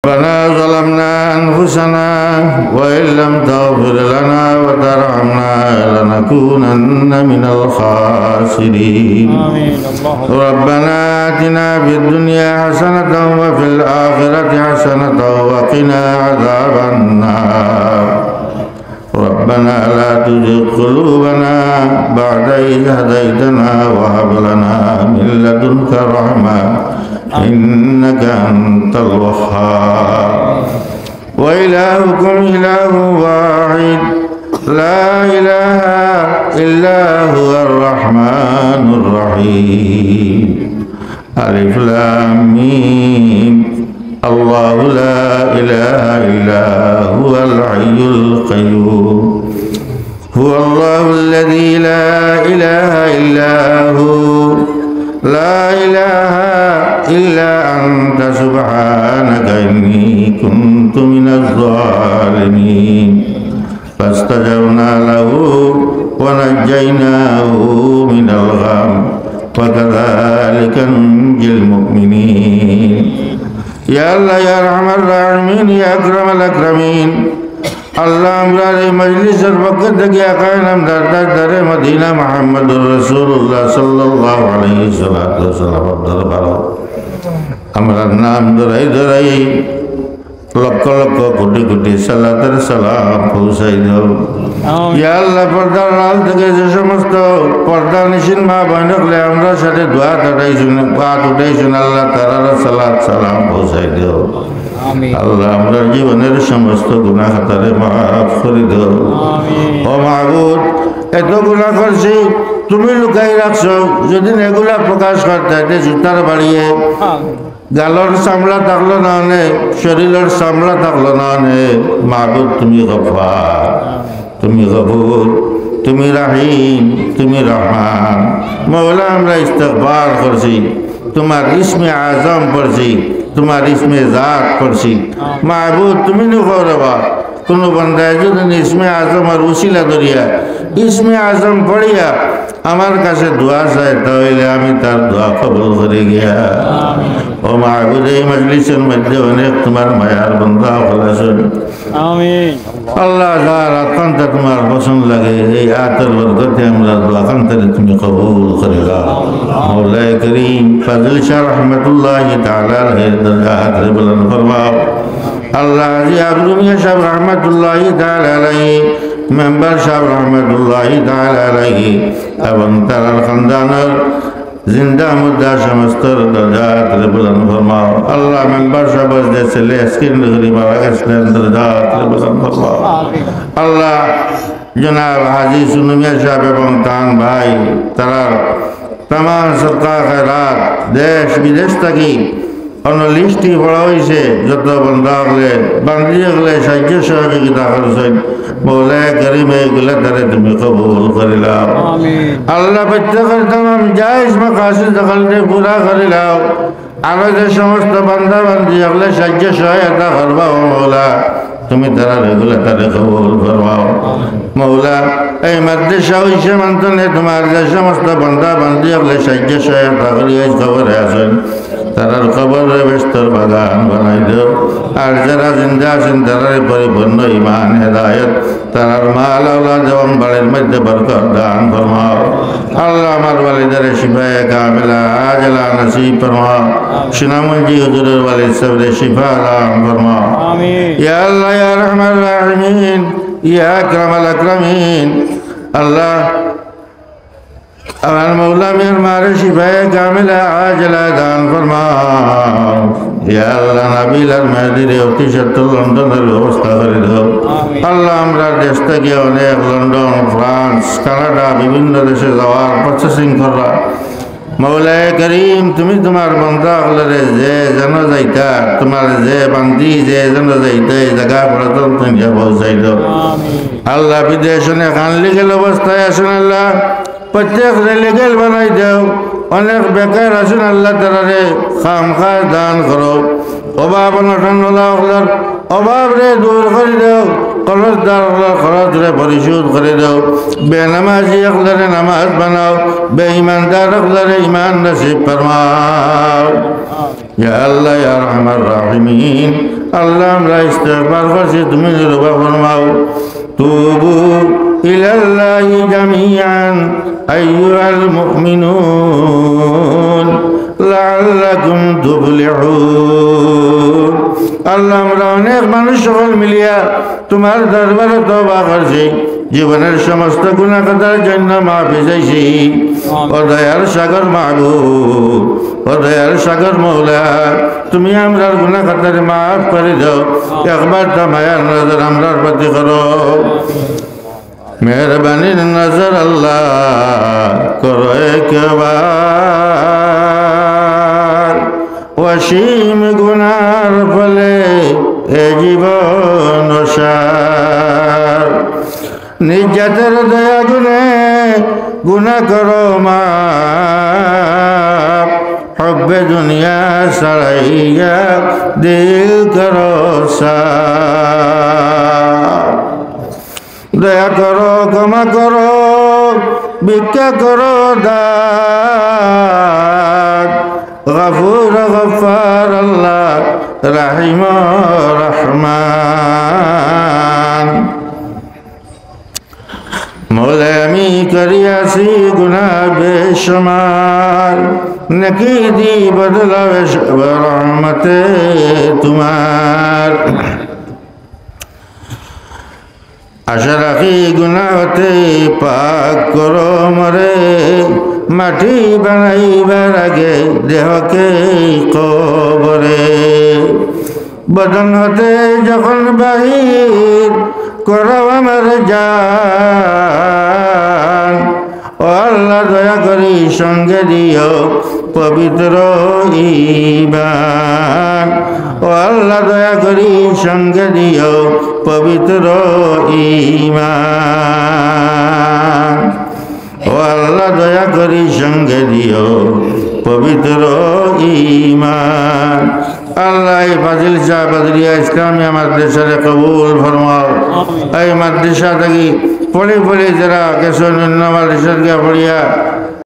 ربنا ظلمنا أنفسنا وإن لم تغفر لنا وترحمنا لنكونن من الخاسرين ربنا آتنا في الدنيا حسنة وفي الآخرة حسنة وقنا عذاب النار ربنا لا تزغ قلوبنا بعد إذ هديتنا وهب لنا من لدنك رحمة إنك أنت الوهاب وإلهكم إله واحد لا إله إلا هو الرحمن الرحيم ألف لام ميم الله لا إله إلا هو الحي القيوم هو الله الذي لا إله إلا هو لا إله إلا أنت سبحانك إني كنت من الظالمين فاستجبنا له ونجيناه من الغم وكذلك ننجي المؤمنين يا الله يا أرحم الراحمين يا أكرم الأكرمين আল্লাহ আমরা এই মজলিসের পক্ষ থেকে আকায়ে নামদার দারে মদিনা মুহাম্মদুর রাসূলুল্লাহ সাল্লাল্লাহু আলাইহি ওয়াসাল্লাম দরবারে আমরা নাম ধরাই লক্ষ লক্ষ কোটি কোটি সালাতের সালাম পৌঁছাই দাও ইয়া আল্লাহ পর্দার আড়াল থেকে যে সমস্ত পর্দা নিশিন মা বোনগুলো আমরা সাথে দোয়া উঠাইছেন আল্লাহ তাআলার সালাত সালাম পৌঁছাই দাও আল্লাহ আমরা জীবনের সমস্ত গুনাহ খাতারে মাফ করে দাও ও মাবুদ এত গুনাহ করছি তুমি লুকাই রাখছো যদি এগুলা প্রকাশ করতে জুতার বাড়িয়ে গালর চামড়া থাকলো না শরীরের চামড়া থাকলো না মাবুদ তুমি গফফার তুমি গফুর তুমি রাহিম তুমি রহমান মওলা আমরা ইস্তিগফার করছি তোমার ইসমে আজম পড়ছি তোমার ইসমে জাত পড়ছি মাহবুব তুমি নবা কোনো বন্দায় যদি ইসমে আজম আর উসিলা ধরিয়া ইসমে আজম পড়িয়া আমার কাছে দোয়া চায় তাহলে আমি তার দোয়া কবুল করে গিয়া ও মাহবুব এই মজলিসের মধ্যে অনেক তোমার মায়ার বন্ধা হলাছেন আল্লাহ যার আকাঙ্ক্ষা তোমার পছন্দ লাগে এই আয়াতের বরকতে আমরা দোয়া কান্তরে তুমি কবুল করে দাও মওলাই করিম ফাজল শাহ রহমাতুল্লাহি তাআলা আলাইহি দরগাহ বুলন্দ ফরমাও আল্লাহ জি আব্দুল মিয়া সাহেব রহমাতুল্লাহি তাআলা আলাইহি মেম্বার সাহেব রহমাতুল্লাহি তাআলা আলাইহি এবং তার খানদানের জিন্দা মুদ্দা সমস্ত দরজাত বুলন্দ ফরমাও আল্লাহ মেম্বার সাহেব যে ছেলে স্ক্রিন ধরে মারা গেছেন দরজাত বুলন্দ ফরমাও আল্লাহ জনাব হাজী সুনু মিয়া সাহেব এবং তান ভাই তারা তামাম সদকা খয়রাত দেশ বিদেশ থেকে অন্য লিস্টটি পড়া হয়েছে যত বন্ধা হলে বান্দি হলে সাহায্য সহযোগিতা করছেন মওলাই করিম এগুলা তারে তুমি কবুল করে নাও আল্লাহ প্রত্যেকের তামাম জায়েজ মাকাসিদ দখলকে পুরা করে নাও আরো যে সমস্ত বান্দা বান্দি হলে সাহায্য সহায়তা করবা ও মওলা তুমি তারা রেগুলা তারে কবুল করবাও মওলা এই মাদ্রাসা হইছে মান্তনে তোমার যে সমস্ত বান্দা বান্দি হলে সাহায্য সহায়তা করিয়া খবরে আছেন তারার কবরের বেস্তর বাগান বানাই দেও আর যারা জিন্দা আছেন তারার পরিপূর্ণ ইমান হেদায়েত তারার মাল আওলাদ এবং বাড়ির মধ্যে বরকত দান ফরমাও আল্লাহ আমার ওয়ালিদের শিফায়ে কামিলা আজলা নসিব ফরমাও সুনামজি হুজুরের ওয়ালিদ সাহেবের শিফা দান ফরমাও ইয়া আল্লাহ ইয়া রহমান রাহিমিন ইয়া আকরামাল আকরামিন আল্লাহ আমার মৌলা মের মারে শিফায়ে কামিলা আজলা দান ফরমাও ইয়া আল্লাহ নাবিল আর মেহেদির অতি সত্তর লন্ডনের ব্যবস্থা করে দাও আল্লাহ আমরা দেশ থেকে অনেক লন্ডন ফ্রান্স কানাডা বিভিন্ন দেশে যাওয়ার প্রসেসিং করা মওলাই করিম তুমি তোমার বান্দা হলরে যে যেন যাইতা তোমার যে বান্দি যে যেন যাইতে এই জায়গা পর্যন্ত তুমি পৌঁছাই দাও আল্লাহ বিদেশনে খান লিগেল অবস্থায় আসুন আল্লাহ প্রত্যেক লিগেল বানাই দাও অনেক বেকার আসুন আল্লাহ তারারে খামখায় দান করো অভাব অনটন হলার অভাব রে দূর করে দাও কলসদার খরচ রে পরিশোধ করে দাও বেনামাজি একলারে নামাজ বানাও বেঈমানদার একলারে ইমান নসিব ফরমাও ইয়া আল্লাহ ইয়া আরহামার রাহিমিন আল্লাহ আমরা ইস্তেগফার করছি তুমি তওবা ফরমাও তুবু ইলাল্লাহি জামিআন আইয়ুহাল মুমিনুন লাআল্লাকুম তুফলিহুন। আল্লাহ আমরা অনেক মানুষ সকল মিলিয়া তোমার দরবারে তওবা করছি, জীবনের সমস্ত গুনাহ খাতার জন্য মাফি চাইছি। ও দয়ার সাগর মাহবুব, ও দয়ার সাগর মৌলা, তুমি আমরার গুনাহ খাতার মাফ করে দাও। একবার মায়ার নজর আমরার প্রতি করো, মেহরবানির নজর আল্লাহ করো একবার। অসীম গুনার ফলে এ জীবন সার, নিজাতের দয়া গুনে গুনা করো মাফ, হব্বে দুনিয়া সারাইয়া দিল করো সাফ। দয়া করো ক্ষমা করো ভিক্ষা করো দান, গফুর গফার আল্লাহ রাহিম রহমান। মৌলা আমি করিয়াছি গুনাহ বেশুমার, নেকি দি বদলাবে রহমতে তোমার। আশা রাখি গুনাহ হতে পাক করো মরে, মাটি বানাইবার আগে দেহকে কবরে। বদন হতে যখন বাহির করো আমার জান, ও আল্লাহ দয়া করি সঙ্গে দিও পবিত্র ঈমান। ও আল্লাহ দয়া করি সঙ্গে দিও পবিত্র ঈমান। ও আল্লাহ দয়া করি সঙ্গে দিও পবিত্র ঈমান। আল্লাহ এই ফাজিল শাহ বদরিয়া ইসলামিয়া মাদ্রাসারে কবুল ফরমাও। এই মাদ্রাসা থেকে পড়ে পড়ে যারা কিছু নিম্ন মাদ্রাসার পড়িয়া